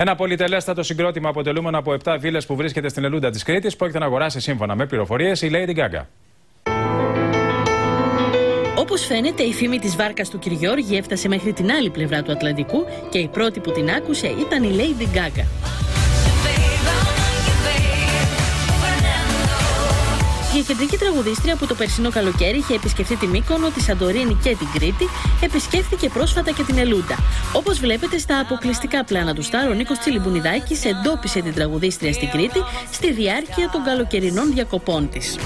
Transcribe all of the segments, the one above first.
Ένα πολυτελέστατο συγκρότημα αποτελούμενο από 7 βίλες που βρίσκεται στην Ελούντα της Κρήτης πρόκειται να αγοράσει σύμφωνα με πληροφορίες η Lady Gaga. Όπως φαίνεται, η φήμη της βάρκας του Κυριώργη έφτασε μέχρι την άλλη πλευρά του Ατλαντικού και η πρώτη που την άκουσε ήταν η Lady Gaga. Η κεντρική τραγουδίστρια που το περσινό καλοκαίρι είχε επισκεφτεί τη Μύκονο, τη Σαντορίνη και την Κρήτη, επισκέφθηκε πρόσφατα και την Ελούντα. Όπως βλέπετε στα αποκλειστικά πλάνα του Σταρ, ο Νίκος Τσιλιμπουνιδάκης εντόπισε την τραγουδίστρια στην Κρήτη στη διάρκεια των καλοκαιρινών διακοπών της.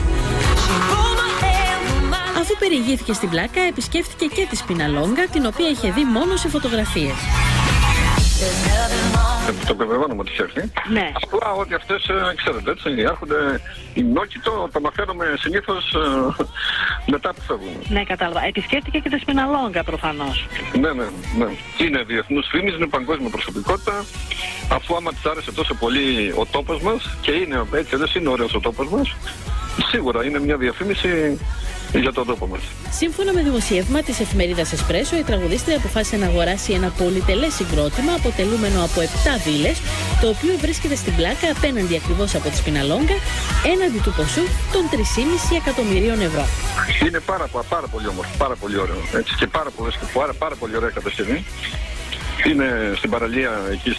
Αφού περιηγήθηκε στην πλάκα, επισκέφθηκε και τη Σπιναλόγκα, την οποία είχε δει μόνο σε φωτογραφίες. Το επιβεβαιώνουμε ότι έχει έρθει. Ναι. Απλά ότι αυτές, ξέρετε, έτσι, έρχονται ημνόκητο, το μαθαίνουμε συνήθως μετά που φεύγουν. Ναι, κατάλαβα. Επισκέφτηκε και τη Σπιναλόγκα προφανώς. Ναι. Είναι διεθνούς φήμης, είναι παγκόσμια προσωπικότητα. Αφού άμα της άρεσε τόσο πολύ ο τόπος μας, και είναι έτσι, δεν είναι ωραίος ο τόπος μας, σίγουρα είναι μια διαφήμιση για τον τόπο μας. Σύμφωνα με δημοσίευμα της εφημερίδας Εσπρέσο, η τραγουδίστρια αποφάσισε να αγοράσει ένα πολυτελές συγκρότημα αποτελούμενο από 7 βίλες, το οποίο βρίσκεται στην πλάκα απέναντι ακριβώς από τη Σπιναλόγκα, έναντι του ποσού των 3,5 εκατομμυρίων ευρώ. Είναι πάρα πολύ όμορφο, πάρα πολύ ωραίο. Έτσι, και πάρα πολύ ωραία κατασκευή. Είναι στην παραλία εκεί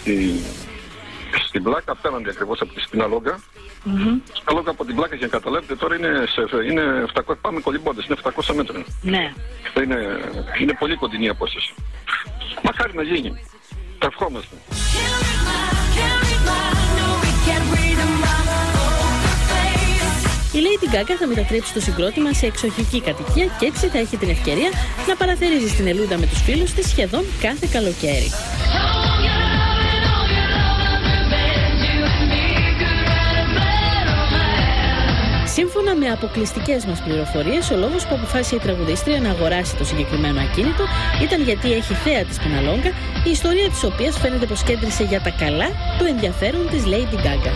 στην πλάκα, απέναντι ακριβώς από τη Σπιναλόγκα. Σπιναλόγκα από την πλάκα, για να καταλάβετε, τώρα είναι 700, πάμε κολυμπώντας, είναι 700 μέτρα. Ναι. Είναι πολύ κοντινή η απόσταση. Μακάρι να γίνει. Τα ευχόμαστε. Η Lady Gaga θα μετατρέψει το συγκρότημα σε εξοχική κατοικία και έτσι θα έχει την ευκαιρία να παραθερίζει στην Ελούντα με τους φίλους της σχεδόν κάθε καλοκαίρι. Σύμφωνα με αποκλειστικές μας πληροφορίες, ο λόγος που αποφάσισε η τραγουδίστρια να αγοράσει το συγκεκριμένο ακίνητο ήταν γιατί έχει θέα τη Σπιναλόγκα, η ιστορία της οποίας φαίνεται πως κέντρισε για τα καλά το ενδιαφέρον της Lady Gaga.